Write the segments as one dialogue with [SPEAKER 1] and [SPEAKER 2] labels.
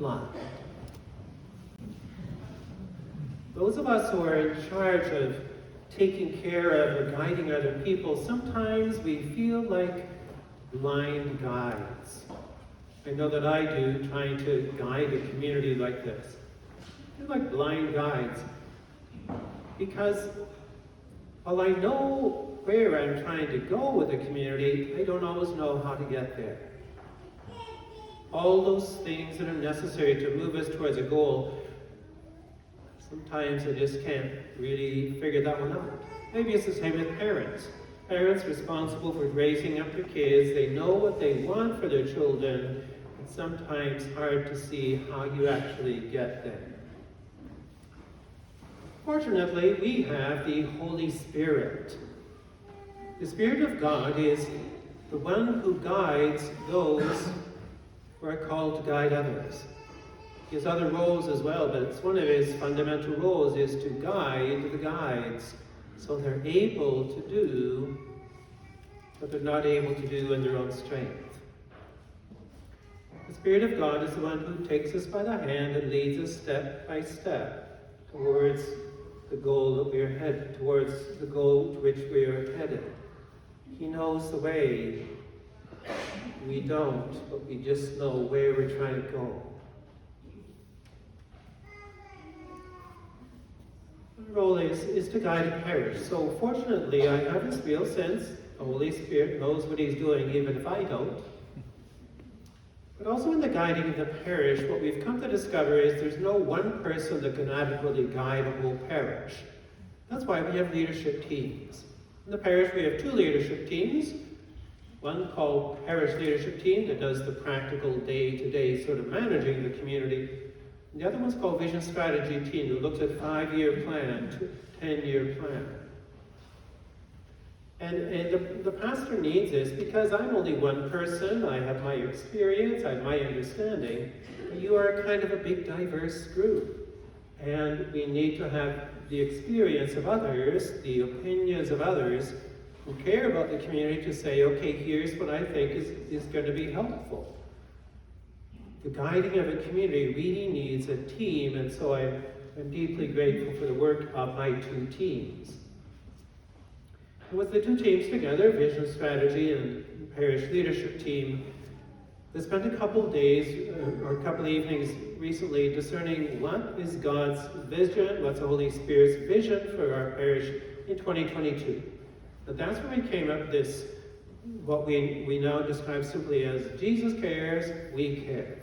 [SPEAKER 1] blind. Those of us who are in charge of taking care of or guiding other people, sometimes we feel like blind guides. I know that I do, trying to guide a community like this. I feel like blind guides. Because while I know where I'm trying to go with the community, I don't always know how to get there. All those things that are necessary to move us towards a goal, sometimes I just can't really figure that one out. Maybe it's the same with parents. Parents responsible for raising up their kids, they know what they want for their children. It's sometimes hard to see how you actually get there. Fortunately, we have the Holy Spirit. The Spirit of God is the one who guides those who are called to guide others. He has other roles as well, but it's one of his fundamental roles is to guide the guides so they're able to do what they're not able to do in their own strength. The Spirit of God is the one who takes us by the hand and leads us step by step towards the goal that we are headed, towards the goal to which we are headed. He knows the way. We don't, but we just know where we're trying to go. My role is to guide a parish. So fortunately, I have this real sense the Holy Spirit knows what he's doing, even if I don't. But also in the guiding of the parish, what we've come to discover is there's no one person that can adequately guide a whole parish. That's why we have leadership teams. In the parish, we have two leadership teams. One called Parish Leadership Team that does the practical day-to-day sort of managing the community. And the other one's called Vision Strategy Team that looks at 5-year plan, 10-year plan. And the pastor needs this because I'm only one person. I have my experience, I have my understanding. But you are kind of a big, diverse group. And we need to have the experience of others, the opinions of others who care about the community to say, okay, here's what I think is going to be helpful. The guiding of a community really needs a team, and so I'm deeply grateful for the work of my two teams. And with the two teams together, Vision Strategy and Parish Leadership Team, they spent a couple of days or a couple of evenings recently discerning what is God's vision, what's the Holy Spirit's vision for our parish in 2022. But that's where we came up with this, what we now describe simply as Jesus cares, we care.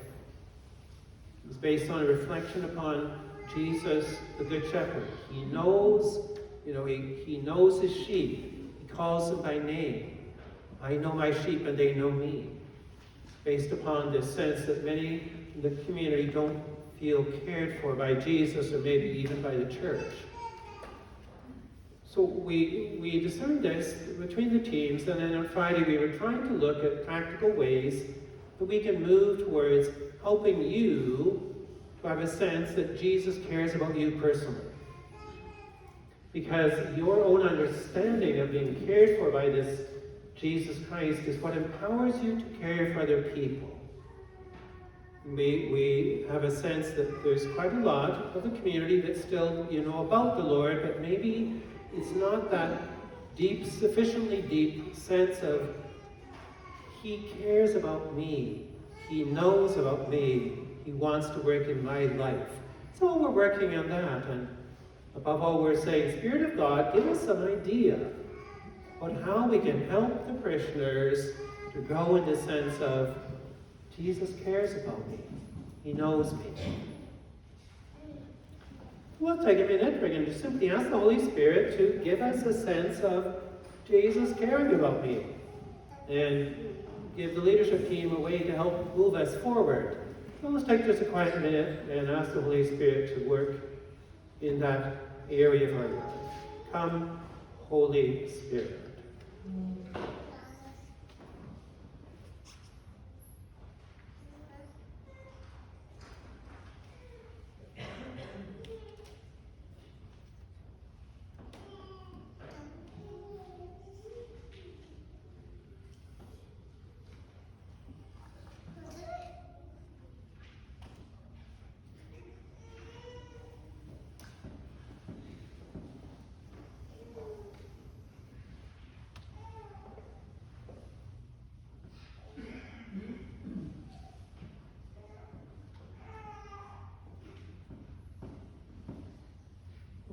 [SPEAKER 1] It's based on a reflection upon Jesus, the Good Shepherd. He knows, he knows his sheep. He calls them by name. I know my sheep and they know me. Based upon this sense that many in the community don't feel cared for by Jesus or maybe even by the church. So we discerned this between the teams, and then on Friday we were trying to look at practical ways that we can move towards helping you to have a sense that Jesus cares about you personally. Because your own understanding of being cared for by this Jesus Christ is what empowers you to care for other people. We have a sense that there's quite a lot of the community that still, about the Lord, but maybe it's not that deep, sufficiently deep sense of He cares about me. He knows about me. He wants to work in my life. So we're working on that. And above all, we're saying, Spirit of God, give us an idea on how we can help the parishioners to grow in the sense of Jesus cares about me. He knows me. We'll take a minute. We're going to simply ask the Holy Spirit to give us a sense of Jesus caring about me and give the leadership team a way to help move us forward. So let's take just a quiet minute and ask the Holy Spirit to work in that area of our life. Come, Holy Spirit.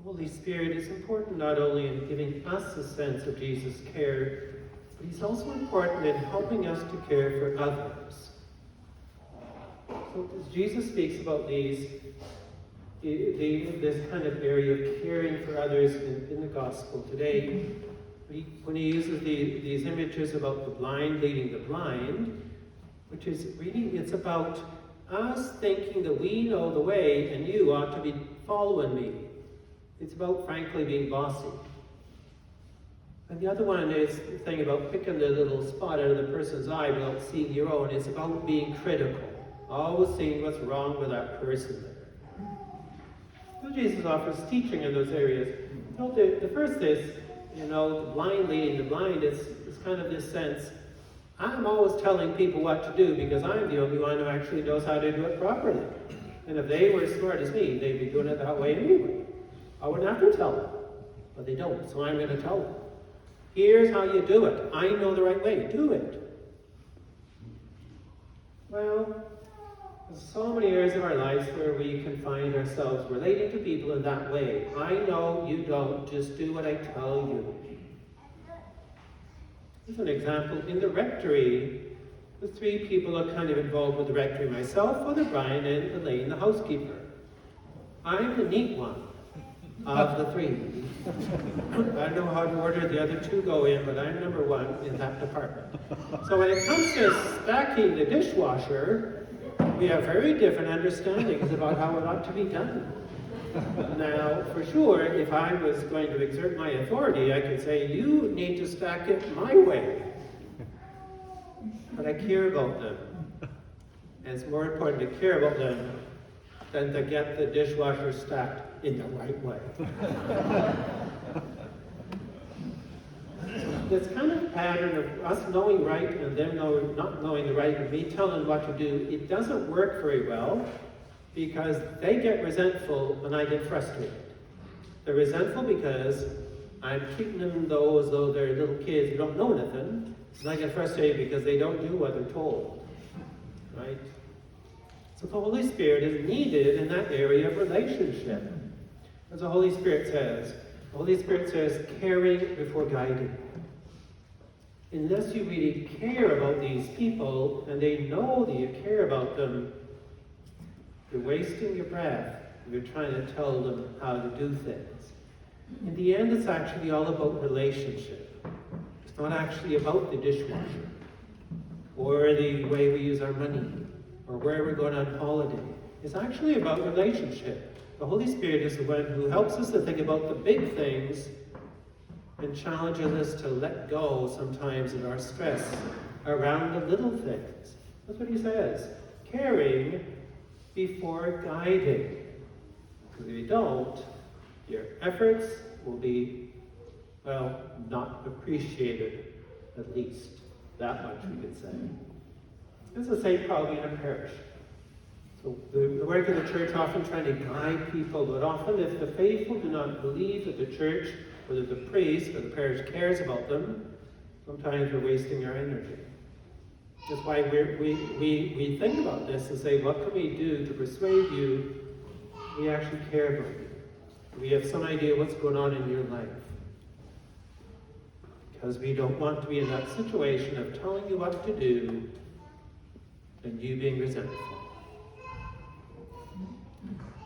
[SPEAKER 1] Holy Spirit is important not only in giving us a sense of Jesus' care, but he's also important in helping us to care for others. So as Jesus speaks about this kind of area of caring for others in the gospel today, when he uses these images about the blind leading the blind, which is really, it's about us thinking that we know the way and you ought to be following me. It's about, frankly, being bossy. And the other one is the thing about picking the little spot out of the person's eye without seeing your own. It's about being critical, always seeing what's wrong with that person there. So Jesus offers teaching in those areas. So the first is, the blind leading the blind is kind of this sense, I'm always telling people what to do because I'm the only one who actually knows how to do it properly. And if they were as smart as me, they'd be doing it that way anyway. I wouldn't have to tell them, but they don't, so I'm going to tell them. Here's how you do it. I know the right way. Do it. Well, there's so many areas of our lives where we can find ourselves relating to people in that way. I know, you don't. Just do what I tell you. Here's an example. In the rectory, the three people are kind of involved with the rectory. Myself, Father Brian, and Elaine, the housekeeper. I'm the neat one of the three. I don't know how to order the other two go in, but I'm number one in that department. So when it comes to stacking the dishwasher, we have very different understandings about how it ought to be done. Now, for sure, if I was going to exert my authority, I could say, you need to stack it my way. But I care about them. And it's more important to care about them than to get the dishwasher stacked in the right way. This kind of pattern of us knowing right and them not knowing the right and me telling what to do, it doesn't work very well because they get resentful and I get frustrated. They're resentful because I'm treating them as though they're little kids who don't know nothing, and I get frustrated because they don't do what they're told. Right? So the Holy Spirit is needed in that area of relationship. As the Holy Spirit says, caring before guiding. Unless you really care about these people and they know that you care about them, you're wasting your breath if you're trying to tell them how to do things. In the end, it's actually all about relationship. It's not actually about the dishwasher or the way we use our money or where we're going on holiday. It's actually about relationship. The Holy Spirit is the one who helps us to think about the big things and challenges us to let go sometimes of our stress around the little things. That's what he says. Caring before guiding. Because if you don't, your efforts will be, not appreciated, at least. That much we could say. This is the same probably in a parish. So the work of the church often trying to guide people, but often if the faithful do not believe that the church, or that the priest, or the parish cares about them, sometimes we're wasting our energy. That's why we think about this and say, what can we do to persuade you we actually care about you? We have some idea what's going on in your life. Because we don't want to be in that situation of telling you what to do and you being resentful.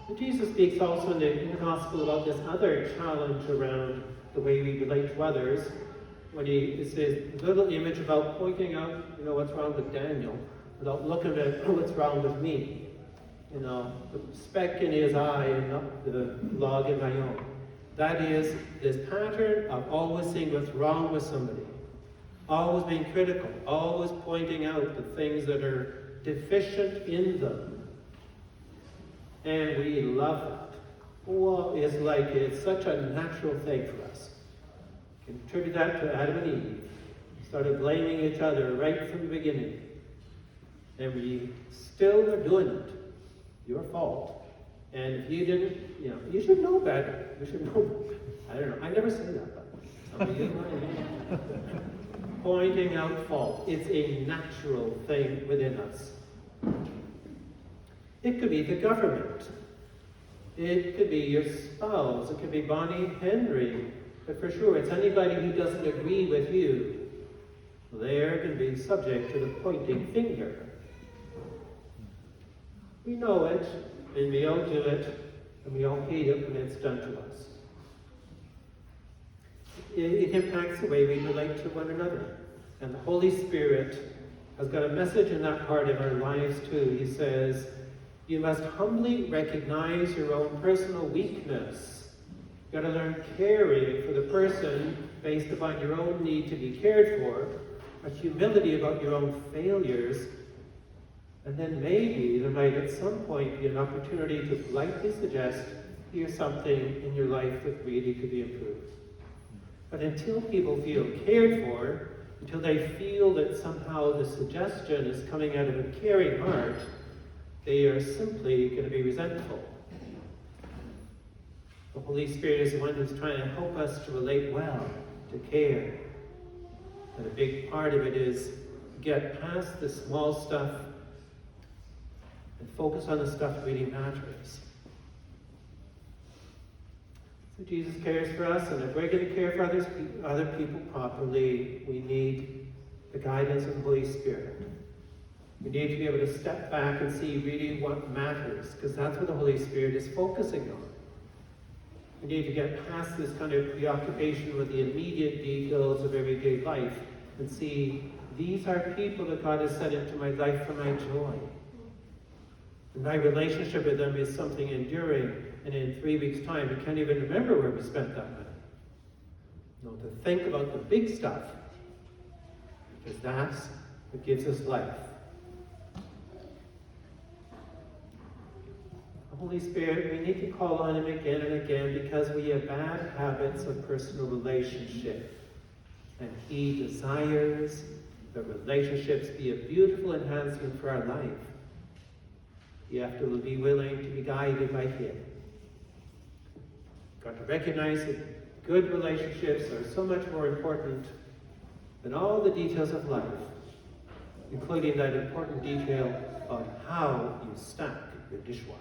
[SPEAKER 1] But Jesus speaks also in the gospel about this other challenge around the way we relate to others. When he says a little image about pointing out, what's wrong with Daniel, without looking at what's wrong with me. The speck in his eye and not the log in my own. That is this pattern of always seeing what's wrong with somebody. Always being critical. Always pointing out the things that are deficient in them. And we love it. Well, it's such a natural thing for us. Contribute that to Adam and Eve. Started blaming each other right from the beginning. And we still are doing it. Your fault. And if you didn't, you should know better. You should know better. I don't know. I never say that, but some of you might. Pointing out fault. It's a natural thing within us. It could be the government. It could be your spouse, it could be Bonnie Henry, but for sure it's anybody who doesn't agree with you. They're going to be subject to the pointing finger. We know it, and we all do it, and we all hate it when it's done to us. It impacts the way we relate to one another. And the Holy Spirit has got a message in that part of our lives too. He says, you must humbly recognize your own personal weakness. You've got to learn caring for the person based upon your own need to be cared for, a humility about your own failures, and then maybe there might at some point be an opportunity to politely suggest, here's something in your life that really could be improved. But until people feel cared for, until they feel that somehow the suggestion is coming out of a caring heart, they are simply going to be resentful. The Holy Spirit is the one who's trying to help us to relate well, to care. And a big part of it is get past the small stuff and focus on the stuff that really matters. So Jesus cares for us, and if we're going to care for other people properly, we need the guidance of the Holy Spirit. We need to be able to step back and see really what matters, because that's what the Holy Spirit is focusing on. We need to get past this kind of preoccupation with the immediate details of everyday life and see these are people that God has set into my life for my joy. And my relationship with them is something enduring, and in 3 weeks' time, we can't even remember where we spent that money. No, to think about the big stuff, because that's what gives us life. The Holy Spirit, we need to call on Him again and again because we have bad habits of personal relationship. And He desires that relationships be a beautiful enhancement for our life. You have to be willing to be guided by Him. You've got to recognize that good relationships are so much more important than all the details of life, including that important detail on how you stack your dishwasher.